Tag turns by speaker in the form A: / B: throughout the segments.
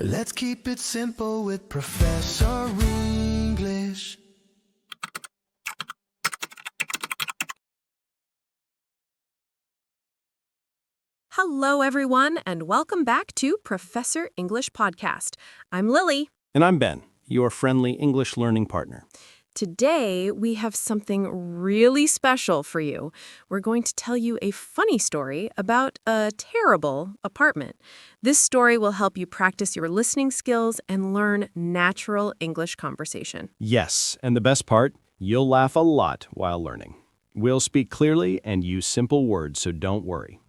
A: Let's keep it simple with Professor English.
B: Hello, everyone, and welcome back to Professor English Podcast. I'm Lily.
C: And I'm Ben, your friendly English learning partner.
B: Today, we have something really special for you. We're going to tell you a funny story about a terrible apartment. This story will help you practice your listening skills and learn natural English conversation.
C: Yes, and the best part, you'll laugh a lot while learning. We'll speak clearly and use simple words, so don't worry.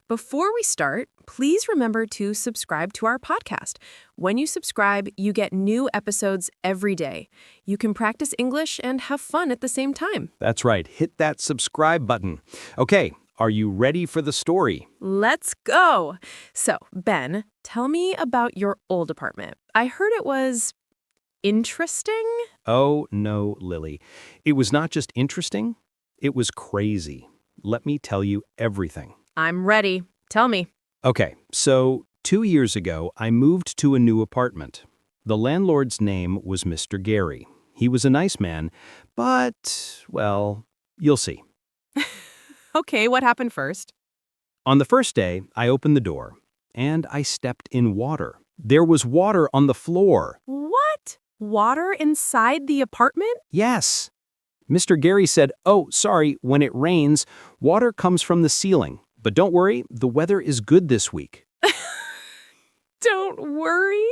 B: Before we start, please remember to subscribe to our podcast. When you subscribe, you get new episodes every day. You can practice English and have fun at the same time.
C: That's right, hit that subscribe button. Okay, are you ready for the story?
B: Let's go! So, Ben, tell me about your old apartment. I heard it was interesting?
C: Oh, no, Lily. It was not just interesting, it was crazy. Let me tell you everything.
B: I'm ready. Tell me.
C: Okay, so 2 years ago, I moved to a new apartment. The landlord's name was Mr. Gary. He was a nice man, but, well, you'll see.
B: Okay, what happened first?
C: On the first day, I opened the door, and I stepped in water. There was water on the floor.
B: What? Water inside the apartment?
C: Yes. Mr. Gary said, "Oh, sorry, when it rains, water comes from the ceiling. But don't worry, the weather is good this week."
B: Don't worry.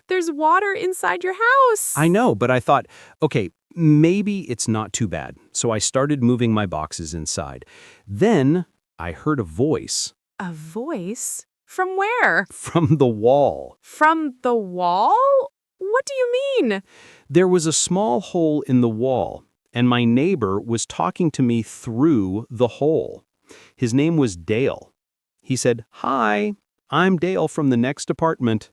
B: There's water inside your house.
C: I know, but I thought, okay, maybe it's not too bad. So I started moving my boxes inside. Then I heard a voice
B: A voice? From where?
C: from the wall.
B: From the wall? What do you mean?
C: There was a small hole in the wall, and my neighbor was talking to me through the hole. His name was Dale. He said, "Hi, I'm Dale from the next apartment."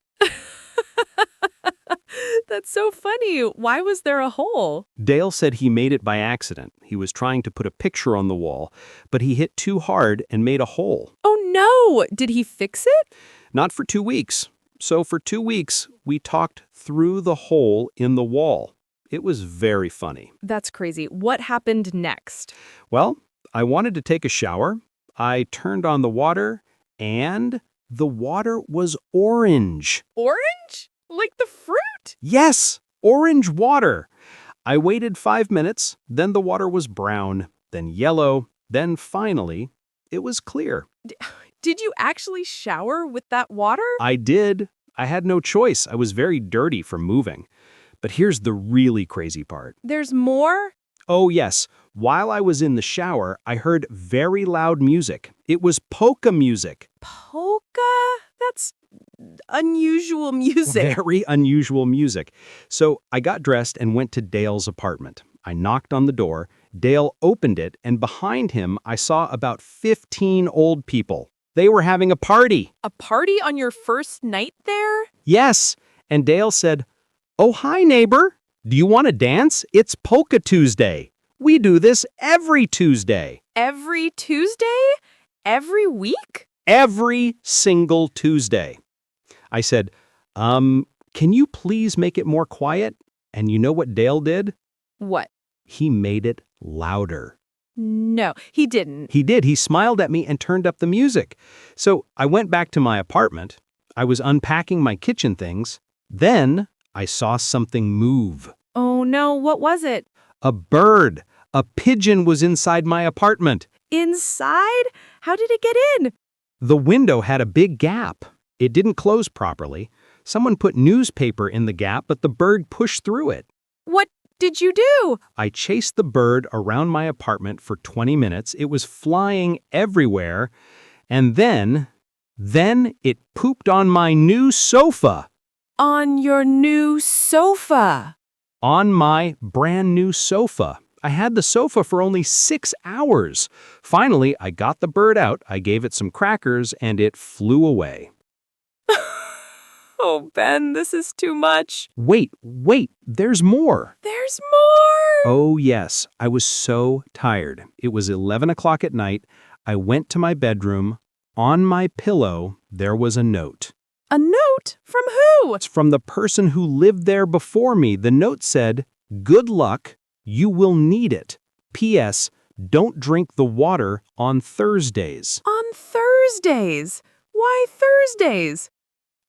B: That's so funny. Why was there a hole?
C: Dale said he made it by accident. He was trying to put a picture on the wall, but he hit too hard and made a hole.
B: Oh no! Did he fix it?
C: Not for 2 weeks. So for 2 weeks, we talked through the hole in the wall. It was very funny.
B: That's crazy. What happened next?
C: Well, I wanted to take a shower. I turned on the water, and the water was orange.
B: Orange? Like the fruit?
C: Yes, orange water. I waited 5 minutes, then the water was brown, then yellow, then finally, it was clear.
B: Did you actually shower with that water?
C: I did. I had no choice. I was very dirty from moving. But here's the really crazy part.
B: There's more?
C: Oh, yes. While I was in the shower, I heard very loud music. It was polka music.
B: Polka? That's unusual music.
C: Very unusual music. So I got dressed and went to Dale's apartment. I knocked on the door. Dale opened it, and behind him, I saw about 15 old people. They were having a party.
B: A party on your first night there?
C: Yes. And Dale said, "Oh, hi, neighbor. Do you want to dance? It's Polka Tuesday. We do this every Tuesday."
B: Every Tuesday? Every week?
C: Every single Tuesday. I said, can you please make it more quiet? And you know what Dale did?
B: What?
C: He made it louder.
B: No, he didn't.
C: He did. He smiled at me and turned up the music. So I went back to my apartment. I was unpacking my kitchen things. Then I saw something move.
B: Oh no, what was it?
C: A bird. A pigeon was inside my apartment.
B: Inside? How did it get in?
C: The window had a big gap. It didn't close properly. Someone put newspaper in the gap, but the bird pushed through it.
B: What did you do?
C: I chased the bird around my apartment for 20 minutes. It was flying everywhere. And then it pooped on my new sofa.
B: On your new sofa.
C: On my brand new sofa. I had the sofa for only 6 hours. Finally, I got the bird out, I gave it some crackers, and it flew away.
B: Oh, Ben, this is too much.
C: Wait, there's more.
B: There's more.
C: Oh, yes, I was so tired. It was 11 o'clock at night. I went to my bedroom. On my pillow, there was a note.
B: A note? From who?
C: It's from the person who lived there before me. The note said, "Good luck. You will need it. P.S. Don't drink the water on Thursdays."
B: On Thursdays. Why Thursdays?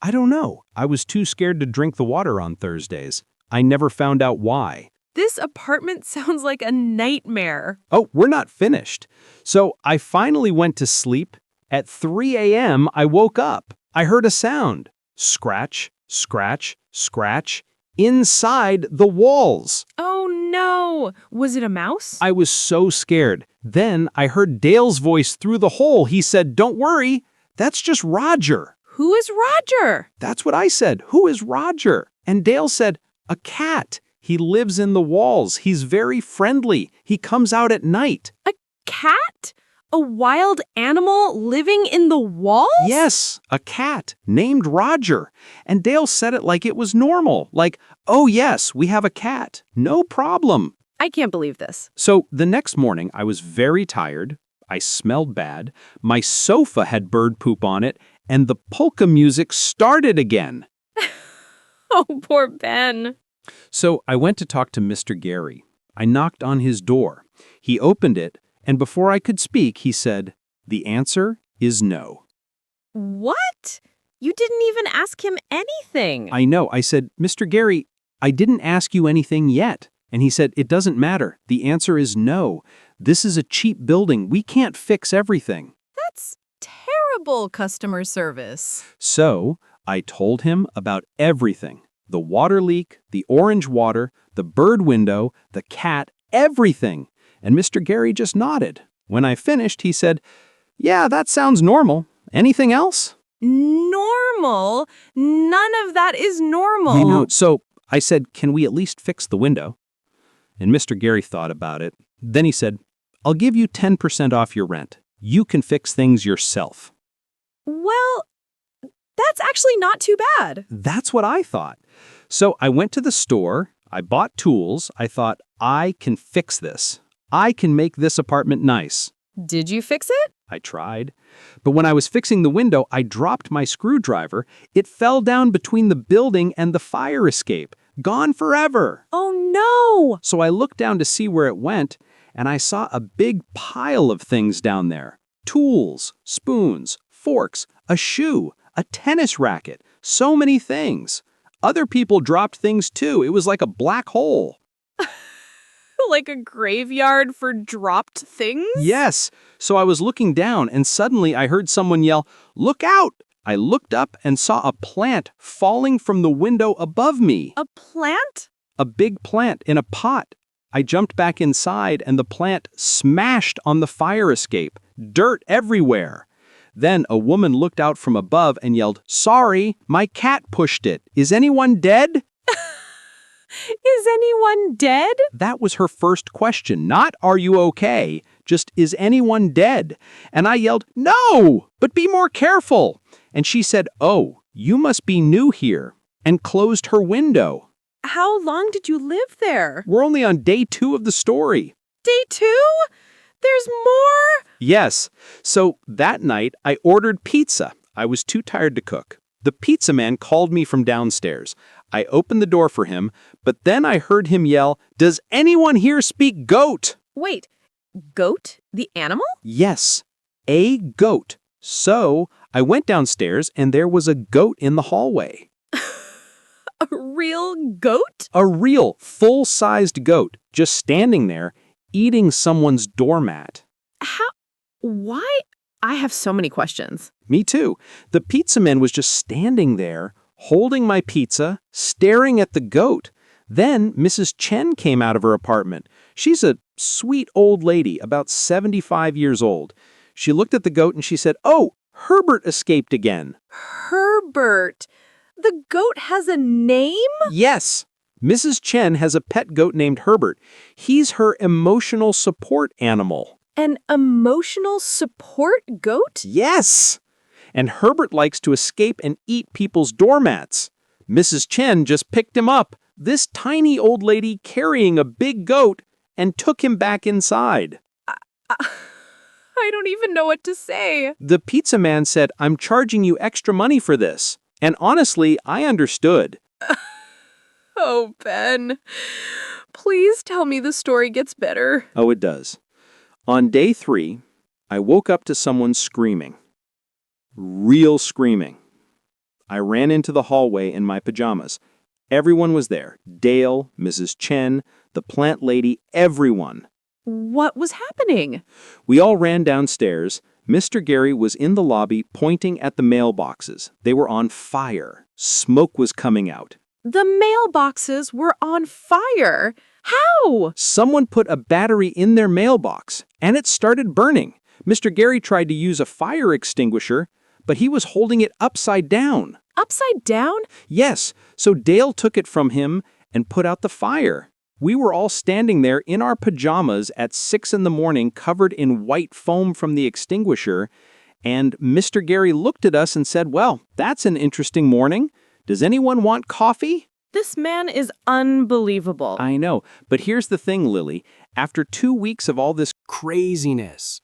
C: I don't know. I was too scared to drink the water on Thursdays. I never found out why.
B: This apartment sounds like a nightmare.
C: Oh, we're not finished. So I finally went to sleep. At 3 a.m., I woke up. I heard a sound. Scratch, scratch, scratch. Inside the walls.
B: Oh no! Was it a mouse?
C: I was so scared. Then I heard Dale's voice through the hole. He said, "Don't worry. That's just Roger."
B: Who is Roger?
C: That's what I said. Who is Roger? And Dale said, "A cat. He lives in the walls. He's very friendly. He comes out at night."
B: A cat? A wild animal living in the walls?
C: Yes, a cat named Roger. And Dale said it like it was normal. Like, "Oh yes, we have a cat. No problem."
B: I can't believe this.
C: So the next morning, I was very tired. I smelled bad. My sofa had bird poop on it. And the polka music started again.
B: Oh, poor Ben.
C: So I went to talk to Mr. Gary. I knocked on his door. He opened it, and before I could speak, he said, "The answer is no."
B: What? You didn't even ask him anything.
C: I know. I said, "Mr. Gary, I didn't ask you anything yet." And he said, "It doesn't matter. The answer is no. This is a cheap building. We can't fix everything."
B: That's terrible customer service.
C: So I told him about everything. The water leak, the orange water, the bird window, the cat, everything. And Mr. Gary just nodded. When I finished, he said, "Yeah, that sounds normal. Anything else?"
B: Normal? None of that is normal.
C: You know, so I said, "Can we at least fix the window?" And Mr. Gary thought about it. Then he said, "I'll give you 10% off your rent. You can fix things yourself."
B: Well, that's actually not too bad.
C: That's what I thought. So I went to the store. I bought tools. I thought, I can fix this. I can make this apartment nice.
B: Did you fix it?
C: I tried. But when I was fixing the window, I dropped my screwdriver. It fell down between the building and the fire escape. Gone forever.
B: Oh no!
C: So I looked down to see where it went, and I saw a big pile of things down there. Tools, spoons, forks, a shoe, a tennis racket, so many things. Other people dropped things too. It was like a black hole.
B: Like a graveyard for dropped things?
C: Yes. So I was looking down, and suddenly I heard someone yell, "Look out!" I looked up and saw a plant falling from the window above me.
B: A plant?
C: A big plant in a pot. I jumped back inside, and the plant smashed on the fire escape. Dirt everywhere. Then a woman looked out from above and yelled, "Sorry, my cat pushed it. Is anyone dead?"
B: Is anyone dead?
C: That was her first question. Not, "Are you okay?" Just, "Is anyone dead?" And I yelled, "No, but be more careful." And she said, "Oh, you must be new here," and closed her window.
B: How long did you live there?
C: We're only on day 2 of the story.
B: Day 2? There's more?
C: Yes. So that night, I ordered pizza. I was too tired to cook. The pizza man called me from downstairs. I opened the door for him, but then I heard him yell, "Does anyone here speak goat?"
B: Wait, goat? The animal?
C: Yes, a goat. So I went downstairs, and there was a goat in the hallway.
B: A real goat?
C: A real, full-sized goat, just standing there, eating someone's doormat.
B: How? Why? I have so many questions.
C: Me too. The pizza man was just standing there, holding my pizza, staring at the goat. Then Mrs. Chen came out of her apartment. She's a sweet old lady, about 75 years old. She looked at the goat and she said, "Oh, Herbert escaped again."
B: Herbert. The goat has a name?
C: Yes. Mrs. Chen has a pet goat named Herbert. He's her emotional support animal.
B: An emotional support goat?
C: Yes. And Herbert likes to escape and eat people's doormats. Mrs. Chen just picked him up, this tiny old lady carrying a big goat, and took him back inside.
B: I don't even know what to say.
C: The pizza man said, "I'm charging you extra money for this." And honestly, I understood.
B: Oh, Ben. Please tell me the story gets better.
C: Oh, it does. On day 3, I woke up to someone screaming. Real screaming. I ran into the hallway in my pajamas. Everyone was there. Dale, Mrs. Chen, the plant lady, everyone.
B: What was happening?
C: We all ran downstairs. Mr. Gary was in the lobby pointing at the mailboxes. They were on fire. Smoke was coming out.
B: The mailboxes were on fire. How?
C: Someone put a battery in their mailbox, and it started burning. Mr. Gary tried to use a fire extinguisher, but he was holding it upside down.
B: Upside down?
C: Yes, so Dale took it from him and put out the fire. We were all standing there in our pajamas at 6 in the morning, covered in white foam from the extinguisher, and Mr. Gary looked at us and said, "Well, that's an interesting morning. Does anyone want coffee?"
B: This man is unbelievable.
C: I know, but here's the thing, Lily. After 2 weeks of all this
D: Craziness.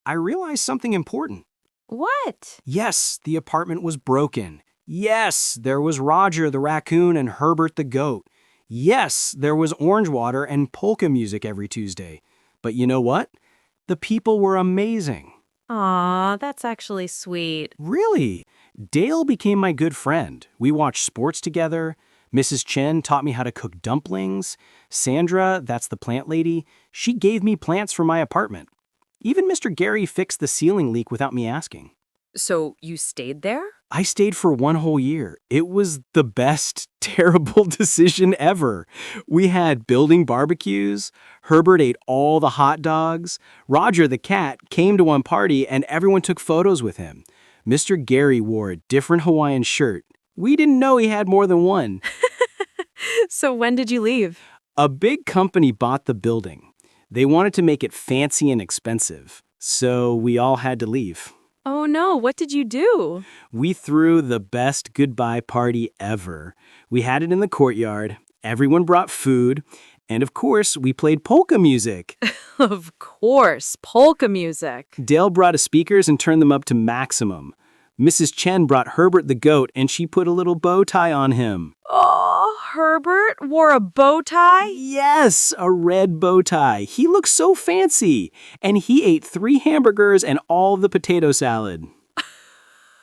D: I realized something important.
B: What?
D: Yes, the apartment was broken. Yes, there was Roger the raccoon and Herbert the goat. Yes, there was orange water and polka music every Tuesday. But you know what? The people were amazing.
B: Aw, that's actually sweet.
D: Really? Dale became my good friend. We watched sports together. Mrs. Chen taught me how to cook dumplings. Sandra, that's the plant lady, she gave me plants for my apartment. Even Mr. Gary fixed the ceiling leak without me asking.
B: So you stayed there?
D: I stayed for 1 whole year. It was the best, terrible decision ever. We had building barbecues. Herbert ate all the hot dogs. Roger the cat came to one party and everyone took photos with him. Mr. Gary wore a different Hawaiian shirt. We didn't know he had more than one.
B: So when did you leave?
D: A big company bought the building. They wanted to make it fancy and expensive, so we all had to leave.
B: Oh no, what did you do?
D: We threw the best goodbye party ever. We had it in the courtyard, everyone brought food, and of course, we played polka music.
B: Of course, polka music.
D: Dale brought us speakers and turned them up to maximum. Mrs. Chen brought Herbert the goat and she put a little bow tie on him.
B: Oh, Herbert wore a bow tie?
D: Yes, a red bow tie. He looked so fancy. And he ate 3 hamburgers and all of the potato salad.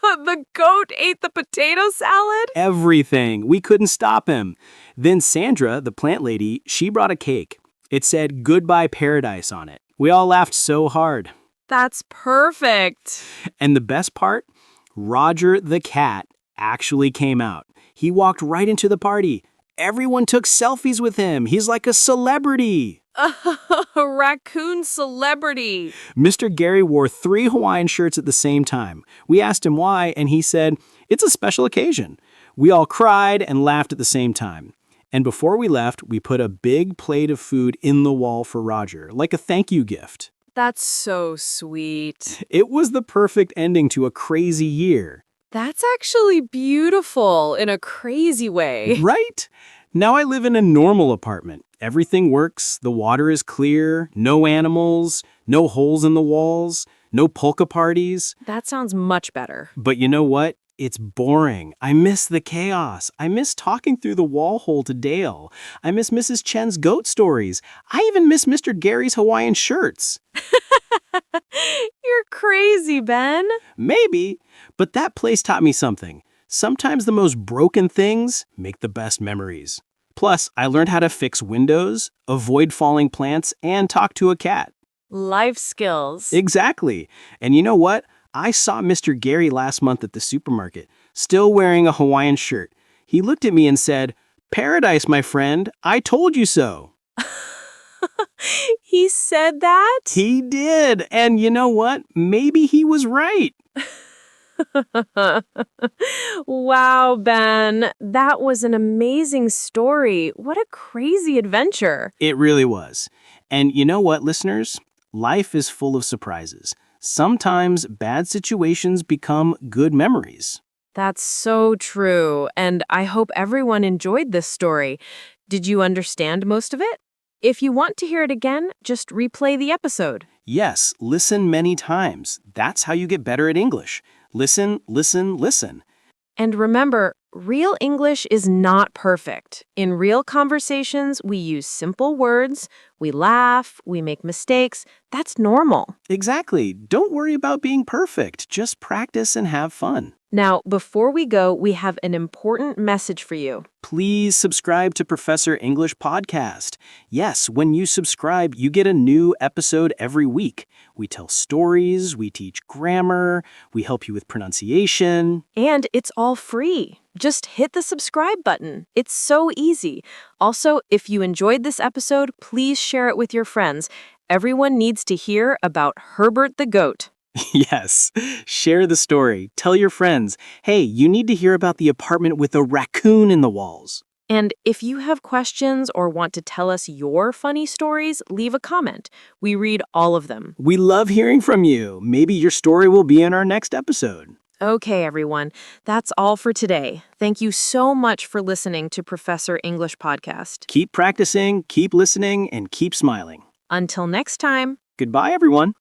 B: The goat ate the potato salad?
D: Everything. We couldn't stop him. Then Sandra, the plant lady, she brought a cake. It said Goodbye Paradise on it. We all laughed so hard.
B: That's perfect.
D: And the best part? Roger the cat actually came out. He walked right into the party. Everyone took selfies with him. He's like a celebrity.
B: A raccoon celebrity.
D: Mr. Gary wore 3 Hawaiian shirts at the same time. We asked him why, and he said, "It's a special occasion." We all cried and laughed at the same time. And before we left, we put a big plate of food in the wall for Roger, like a thank you gift.
B: That's so sweet.
D: It was the perfect ending to a crazy year.
B: That's actually beautiful in a crazy way.
D: Right? Now I live in a normal apartment. Everything works, the water is clear, no animals, no holes in the walls, no polka parties.
B: That sounds much better.
D: But you know what? It's boring. I miss the chaos. I miss talking through the wall hole to Dale. I miss Mrs. Chen's goat stories. I even miss Mr. Gary's Hawaiian shirts.
B: You're crazy, Ben.
D: Maybe, but that place taught me something. Sometimes the most broken things make the best memories. Plus, I learned how to fix windows, avoid falling plants, and talk to a cat.
B: Life skills.
D: Exactly. And you know what? I saw Mr. Gary last month at the supermarket, still wearing a Hawaiian shirt. He looked at me and said, "Paradise, my friend. I told you so."
B: He said that?
D: He did. And you know what? Maybe he was right.
B: Wow, Ben. That was an amazing story. What a crazy adventure.
D: It really was. And you know what, listeners? Life is full of surprises. Sometimes bad situations become good memories.
B: That's so true. And I hope everyone enjoyed this story. Did you understand most of it? If you want to hear it again, just replay the episode.
D: Yes, listen many times. That's how you get better at English. Listen, listen, listen.
B: And remember, real English is not perfect. In real conversations, we use simple words, we laugh, we make mistakes. That's normal.
D: Exactly. Don't worry about being perfect. Just practice and have fun.
B: Now, before we go, we have an important message for you.
D: Please subscribe to Professor English Podcast. Yes, when you subscribe, you get a new episode every week. We tell stories, we teach grammar, we help you with pronunciation.
B: And it's all free. Just hit the subscribe button. It's so easy. Also, if you enjoyed this episode, please share it with your friends. Everyone needs to hear about Herbert the goat.
D: Yes, share the story. Tell your friends, hey, you need to hear about the apartment with a raccoon in the walls.
B: And if you have questions or want to tell us your funny stories, leave a comment. We read all of them.
D: We love hearing from you. Maybe your story will be in our next episode.
B: Okay, everyone, that's all for today. Thank you so much for listening to Professor English Podcast.
D: Keep practicing, keep listening, and keep smiling.
B: Until next time.
D: Goodbye, everyone.